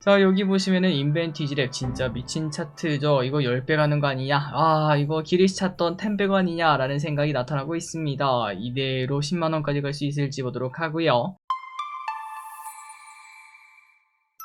자, 여기 보시면은 인벤티지랩 진짜 미친 차트죠. 이거 10배 가는 거 아니냐? 아, 이거 길이시 찾던 10배 아니냐? 라는 생각이 나타나고 있습니다. 이대로 10만원까지 갈 수 있을지 보도록 하고요.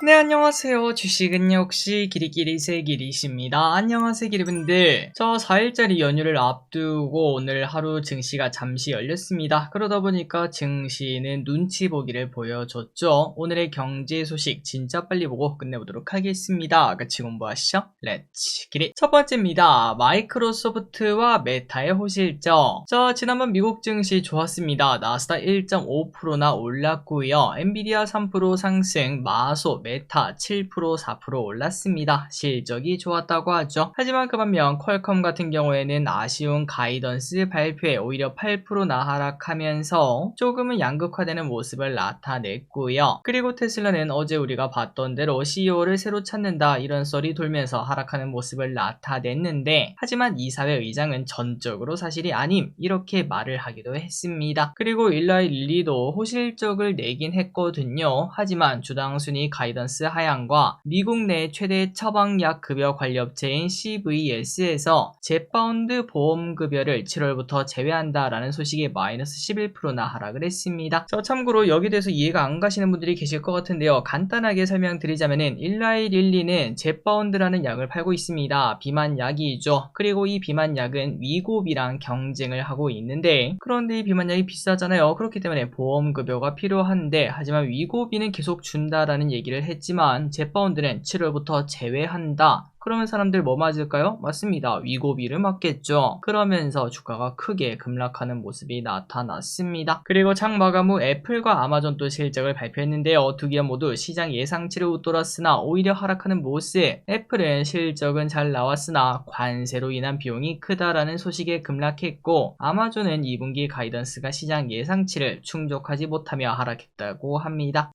네, 안녕하세요. 주식은 역시 기리기리 새기리십니다. 안녕하세요, 기리분들. 저 4일짜리 연휴를 앞두고 오늘 하루 증시가 잠시 열렸습니다. 그러다 보니까 증시는 눈치 보기를 보여줬죠. 오늘의 경제 소식 진짜 빨리 보고 끝내보도록 하겠습니다. 같이 공부하시죠. 렛츠 기리. 첫 번째입니다. 마이크로소프트와 메타의 호실적. 자, 지난번 미국 증시 좋았습니다. 나스닥 1.5%나 올랐고요. 엔비디아 3% 상승, 마소, 메타 7%, 4% 올랐습니다. 실적이 좋았다고 하죠. 하지만 그 반면 퀄컴 같은 경우에는 아쉬운 가이던스 발표에 오히려 8%나 하락하면서 조금은 양극화되는 모습을 나타냈고요. 그리고 테슬라는 어제 우리가 봤던 대로 CEO를 새로 찾는다 이런 썰이 돌면서 하락하는 모습을 나타냈는데, 하지만 이사회 의장은 전적으로 사실이 아님 이렇게 말을 하기도 했습니다. 그리고 일라이 릴리도 호실적을 내긴 했거든요. 하지만 주당 순위 가이던스 하향과 미국 내 최대 처방약 급여 관리업체인 CVS에서 제파운드 보험급여를 7월부터 제외한다라는 소식에 마이너스 11%나 하락을 했습니다. 참고로 여기에 대해서 이해가 안 가시는 분들이 계실 것 같은데요. 간단하게 설명드리자면은 일라이 릴리는 제파운드라는 약을 팔고 있습니다. 비만약이죠. 그리고 이 비만약은 위고비랑 경쟁을 하고 있는데, 그런데 이 비만약이 비싸잖아요. 그렇기 때문에 보험급여가 필요한데, 하지만 위고비는 계속 준다라는 얘기를 했지만 제파운드는 7월부터 제외한다. 그러면 사람들 뭐 맞을까요? 맞습니다. 위고비를 맞겠죠. 그러면서 주가가 크게 급락하는 모습이 나타났습니다. 그리고 장 마감 후 애플과 아마존도 실적을 발표했는데요. 두 기업 모두 시장 예상치를 웃돌았으나 오히려 하락하는 모습. 애플은 실적은 잘 나왔으나 관세로 인한 비용이 크다라는 소식에 급락했고, 아마존은 2분기 가이던스가 시장 예상치를 충족하지 못하며 하락했다고 합니다.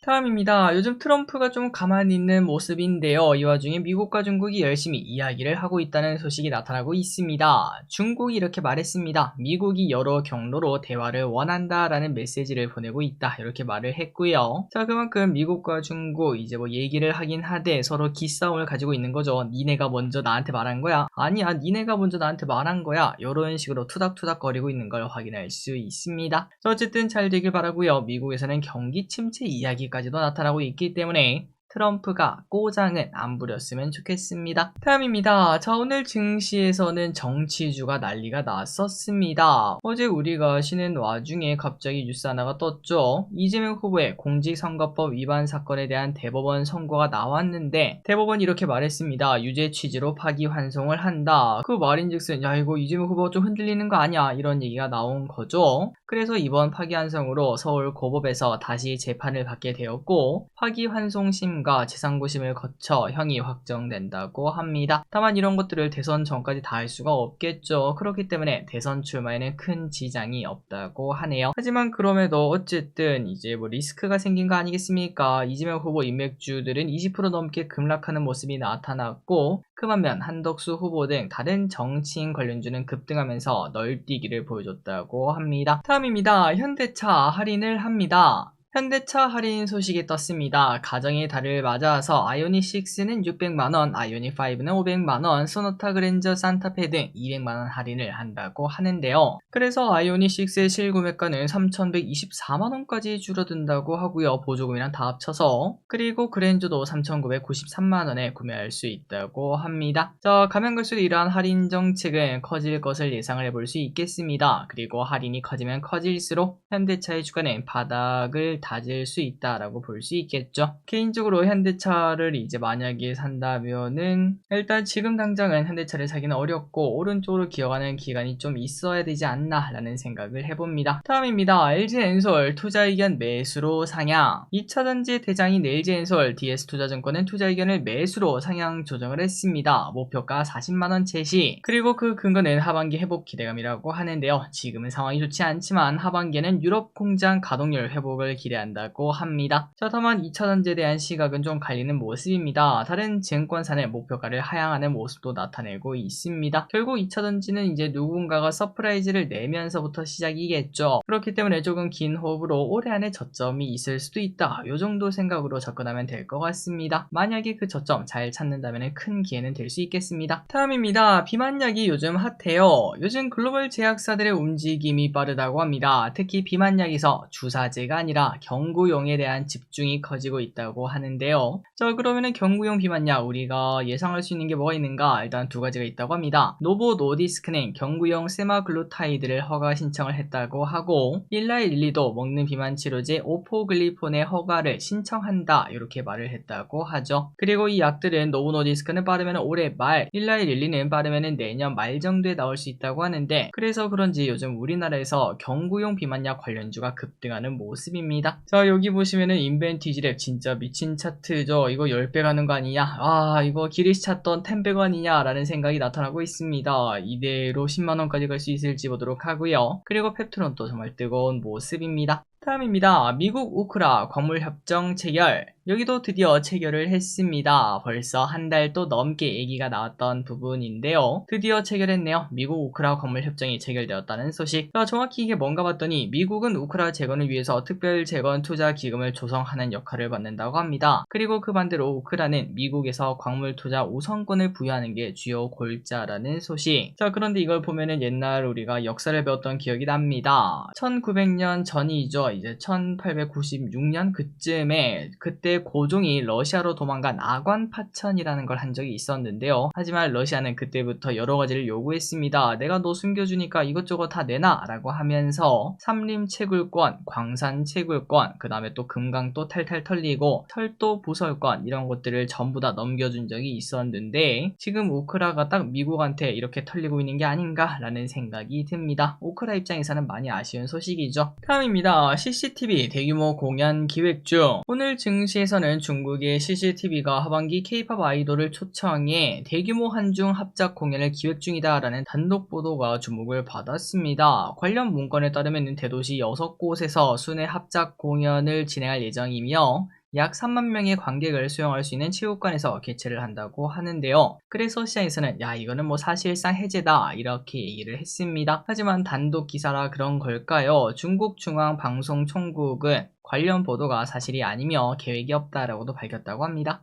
다음입니다. 요즘 트럼프가 좀 가만히 있는 모습인데요. 이 와중에 미국과 중국이 열심히 이야기를 하고 있다는 소식이 나타나고 있습니다. 중국이 이렇게 말했습니다. 미국이 여러 경로로 대화를 원한다라는 메시지를 보내고 있다. 이렇게 말을 했고요. 자, 그만큼 미국과 중국 이제 뭐 얘기를 하긴 하되 서로 기싸움을 가지고 있는 거죠. 니네가 먼저 나한테 말한 거야? 아니야, 니네가 먼저 나한테 말한 거야. 이런 식으로 투닥투닥 거리고 있는 걸 확인할 수 있습니다. 자, 어쨌든 잘 되길 바라고요. 미국에서는 경기 침체 이야기까지도 나타나고 있기 때문에 트럼프가 꼬장은 안 부렸으면 좋겠습니다. 다음입니다. 자, 오늘 증시에서는 정치주가 난리가 났었습니다. 어제 우리가 쉬는 와중에 갑자기 뉴스 하나가 떴죠. 이재명 후보의 공직선거법 위반 사건에 대한 대법원 선고가 나왔는데, 대법원이 이렇게 말했습니다. 유죄 취지로 파기환송을 한다. 그 말인즉슨 야, 이거 이재명 후보가 좀 흔들리는 거 아니야, 이런 얘기가 나온 거죠. 그래서 이번 파기환송으로 서울 고법에서 다시 재판을 받게 되었고, 파기환송심과 재상고심을 거쳐 형이 확정된다고 합니다. 다만 이런 것들을 대선 전까지 다 할 수가 없겠죠. 그렇기 때문에 대선 출마에는 큰 지장이 없다고 하네요. 하지만 그럼에도 어쨌든 이제 뭐 리스크가 생긴 거 아니겠습니까? 이재명 후보 인맥주들은 20% 넘게 급락하는 모습이 나타났고, 그 반면 한덕수 후보 등 다른 정치인 관련주는 급등하면서 널뛰기를 보여줬다고 합니다. 다음입니다. 현대차 할인을 합니다. 현대차 할인 소식이 떴습니다. 가정의 달을 맞아서 아이오닉6는 600만원, 아이오닉5는 500만원, 소나타 그랜저 산타페 등 200만원 할인을 한다고 하는데요. 그래서 아이오닉6의 실구매가는 3,124만원까지 줄어든다고 하고요. 보조금이랑 다 합쳐서. 그리고 그랜저도 3,993만원에 구매할 수 있다고 합니다. 자, 가면 갈수록 이러한 할인 정책은 커질 것을 예상을 해볼 수 있겠습니다. 그리고 할인이 커지면 커질수록 현대차의 주가는 바닥을 다질 수 있다라고 볼 수 있겠죠. 개인적으로 현대차를 이제 만약에 산다면은 일단 지금 당장은 현대차를 사기는 어렵고 오른쪽으로 기어가는 기간이 좀 있어야 되지 않나 라는 생각을 해봅니다. 다음입니다. LG엔솔 투자 의견 매수로 상향. 2차전지 대장인 LG엔솔 DS투자증권은 투자 의견을 매수로 상향 조정을 했습니다. 목표가 40만원 제시. 그리고 그 근거는 하반기 회복 기대감이라고 하는데요. 지금은 상황이 좋지 않지만 하반기에는 유럽 공장 가동률 회복을 기대한다고 합니다. 자, 다만 2차전지에 대한 시각은 좀 갈리는 모습입니다. 다른 증권사는 목표가를 하향하는 모습도 나타내고 있습니다. 결국 2차전지는 이제 누군가가 서프라이즈를 내면서부터 시작이겠죠. 그렇기 때문에 조금 긴 호흡으로 올해 안에 저점이 있을 수도 있다. 요 정도 생각으로 접근하면 될 것 같습니다. 만약에 그 저점 잘 찾는다면 큰 기회는 될 수 있겠습니다. 다음입니다. 비만약이 요즘 핫해요. 요즘 글로벌 제약사들의 움직임이 빠르다고 합니다. 특히 비만약에서 주사제가 아니라 경구용에 대한 집중이 커지고 있다고 하는데요. 자, 그러면은 경구용 비만약 우리가 예상할 수 있는 게 뭐가 있는가? 일단 두 가지가 있다고 합니다. 노보 노디스크는 경구용 세마글루타이드를 허가 신청을 했다고 하고 일라이 릴리도 먹는 비만 치료제 오포글리폰의 허가를 신청한다 이렇게 말을 했다고 하죠. 그리고 이 약들은 노보 노디스크는 빠르면 올해 말, 일라이 릴리는 빠르면 내년 말 정도에 나올 수 있다고 하는데 그래서 그런지 요즘 우리나라에서 경구용 비만약 관련주가 급등하는 모습입니다. 자, 여기 보시면은 인벤티지랩 진짜 미친 차트죠. 이거 10배 가는 거 아니냐? 아, 이거 길이시 찾던 10배 아니냐? 라는 생각이 나타나고 있습니다. 이대로 10만원까지 갈 수 있을지 보도록 하고요. 그리고 펩트론도 정말 뜨거운 모습입니다. 다음입니다. 미국 우크라 광물협정 체결. 여기도 드디어 체결을 했습니다. 벌써 한 달도 넘게 얘기가 나왔던 부분인데요. 드디어 체결했네요. 미국 우크라 광물협정이 체결되었다는 소식. 정확히 이게 뭔가 봤더니 미국은 우크라 재건을 위해서 특별 재건 투자 기금을 조성하는 역할을 받는다고 합니다. 그리고 그 반대로 우크라는 미국에서 광물 투자 우선권을 부여하는 게 주요 골자라는 소식. 자, 그런데 이걸 보면은 옛날 우리가 역사를 배웠던 기억이 납니다. 1900년 전이죠. 이제 1896년 그쯤에 그때 고종이 러시아로 도망간 아관파천이라는 걸 한 적이 있었는데요. 하지만 러시아는 그때부터 여러 가지를 요구했습니다. 내가 너 숨겨주니까 이것저것 다 내놔 라고 하면서 삼림 채굴권, 광산 채굴권, 그 다음에 또 금강도 탈탈 털리고 철도 부설권 이런 것들을 전부 다 넘겨준 적이 있었는데 지금 우크라가 딱 미국한테 이렇게 털리고 있는 게 아닌가 라는 생각이 듭니다. 우크라 입장에서는 많이 아쉬운 소식이죠. 다음입니다. CCTV 대규모 공연 기획 중. 오늘 증시에서는 중국의 CCTV가 하반기 K-POP 아이돌을 초청해 대규모 한중 합작 공연을 기획 중이다 라는 단독 보도가 주목을 받았습니다. 관련 문건에 따르면 대도시 6곳에서 순회 합작 공연을 진행할 예정이며 약 3만 명의 관객을 수용할 수 있는 체육관에서 개최를 한다고 하는데요. 그래서 시장에서는 야, 이거는 뭐 사실상 해제다 이렇게 얘기를 했습니다. 하지만 단독 기사라 그런 걸까요? 중국 중앙방송총국은 관련 보도가 사실이 아니며 계획이 없다라고도 밝혔다고 합니다.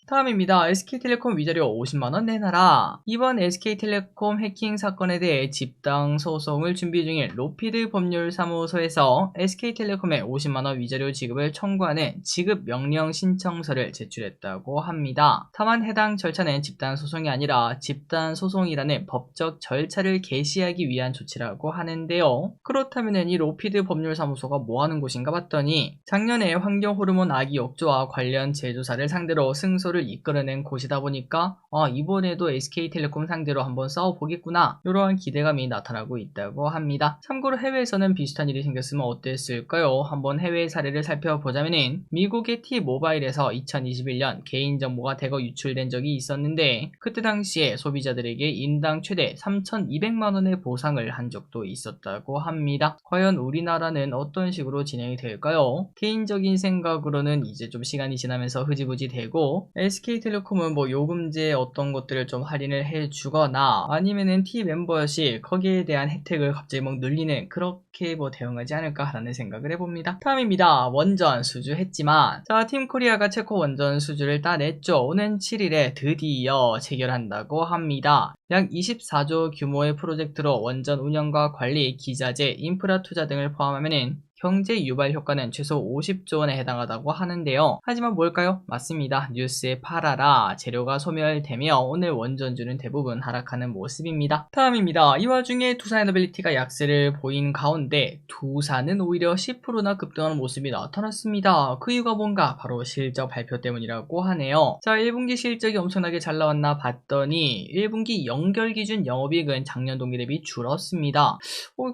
다음입니다. SK텔레콤 위자료 50만원 내놔라. 이번 SK텔레콤 해킹 사건에 대해 집당 소송을 준비 중인 로피드 법률사무소에서 SK텔레콤의 50만원 위자료 지급을 청구하는 지급 명령 신청서를 제출했다고 합니다. 다만 해당 절차는 집단 소송이 아니라 집단 소송이라는 법적 절차를 개시하기 위한 조치라고 하는데요. 그렇다면 이 로피드 법률사무소가 뭐하는 곳인가 봤더니 작년에 환경호르몬 악의 역조와 관련 제조사를 상대로 승소를 이끌어낸 곳이다 보니까 이번에도 SK텔레콤 상대로 한번 싸워보겠구나 이러한 기대감이 나타나고 있다고 합니다. 참고로 해외에서는 비슷한 일이 생겼으면 어땠을까요? 한번 해외 사례를 살펴보자면 미국의 T모바일에서 2021년 개인정보가 대거 유출된 적이 있었는데 그때 당시에 소비자들에게 인당 최대 3,200만원의 보상을 한 적도 있었다고 합니다. 과연 우리나라는 어떤 식으로 진행이 될까요? 개인적인 생각으로는 이제 좀 시간이 지나면서 흐지부지 되고 SK텔레콤은 뭐 요금제 어떤 것들을 좀 할인을 해주거나 아니면은 T 멤버십 거기에 대한 혜택을 갑자기 막 늘리는 그렇게 뭐 대응하지 않을까라는 생각을 해봅니다. 다음입니다. 원전 수주했지만 자, 팀코리아가 체코 원전 수주를 따냈죠. 오는 7일에 드디어 체결한다고 합니다. 약 24조 규모의 프로젝트로 원전 운영과 관리, 기자재, 인프라 투자 등을 포함하면 경제 유발 효과는 최소 50조 원에 해당하다고 하는데요. 하지만 뭘까요? 맞습니다. 뉴스에 팔아라. 재료가 소멸되며 오늘 원전주는 대부분 하락하는 모습입니다. 다음입니다. 이 와중에 두산에너빌리티가 약세를 보인 가운데 두산은 오히려 10%나 급등하는 모습이 나타났습니다. 그 이유가 뭔가? 바로 실적 발표 때문이라고 하네요. 자, 1분기 실적이 엄청나게 잘 나왔나 봤더니 1분기 연결 기준 영업이익은 작년 동기 대비 줄었습니다.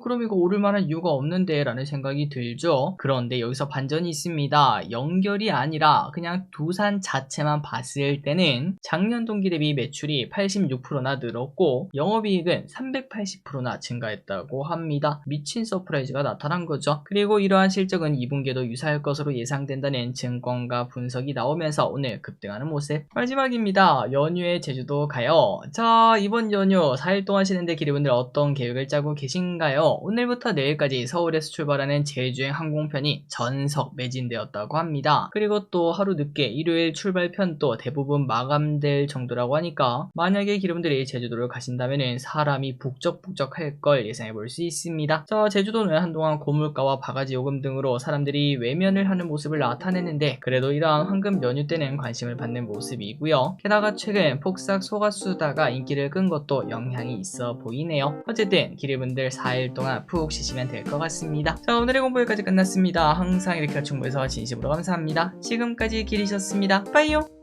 그럼 이거 오를 만한 이유가 없는데 라는 생각이 들죠. 그런데 여기서 반전이 있습니다. 연결이 아니라 그냥 두산 자체만 봤을 때는 작년 동기 대비 매출이 86%나 늘었고 영업이익은 380%나 증가했다고 합니다. 미친 서프라이즈가 나타난 거죠. 그리고 이러한 실적은 2분기에도 유사할 것으로 예상된다는 증권가 분석이 나오면서 오늘 급등하는 모습. 마지막입니다. 연휴에 제주도 가요. 자, 이번 연휴 4일 동안 쉬는데 기리분들 어떤 계획을 짜고 계신가요? 오늘부터 내일까지 서울에서 출발하는 제주행 항공편이 전석 매진되었다고 합니다. 그리고 또 하루 늦게 일요일 출발편도 대부분 마감될 정도라고 하니까 만약에 기리분들이 제주도를 가신다면 사람이 북적북적할 걸 예상해 볼 수 있습니다. 자, 제주도는 한동안 고물가와 바가지 요금 등으로 사람들이 외면을 하는 모습을 나타냈는데 그래도 이러한 황금 연휴 때는 관심을 받는 모습이고요. 게다가 최근 폭삭 소가수다가 인기를 끈 것도 영향이 있어 보이네요. 어쨌든 기리분들 4일 동안 푹 쉬시면 될 것 같습니다. 자, 오늘의 공부 여기까지 끝났습니다. 항상 이렇게 충분해서 진심으로 감사합니다. 지금까지 기리셨습니다. 빠이요.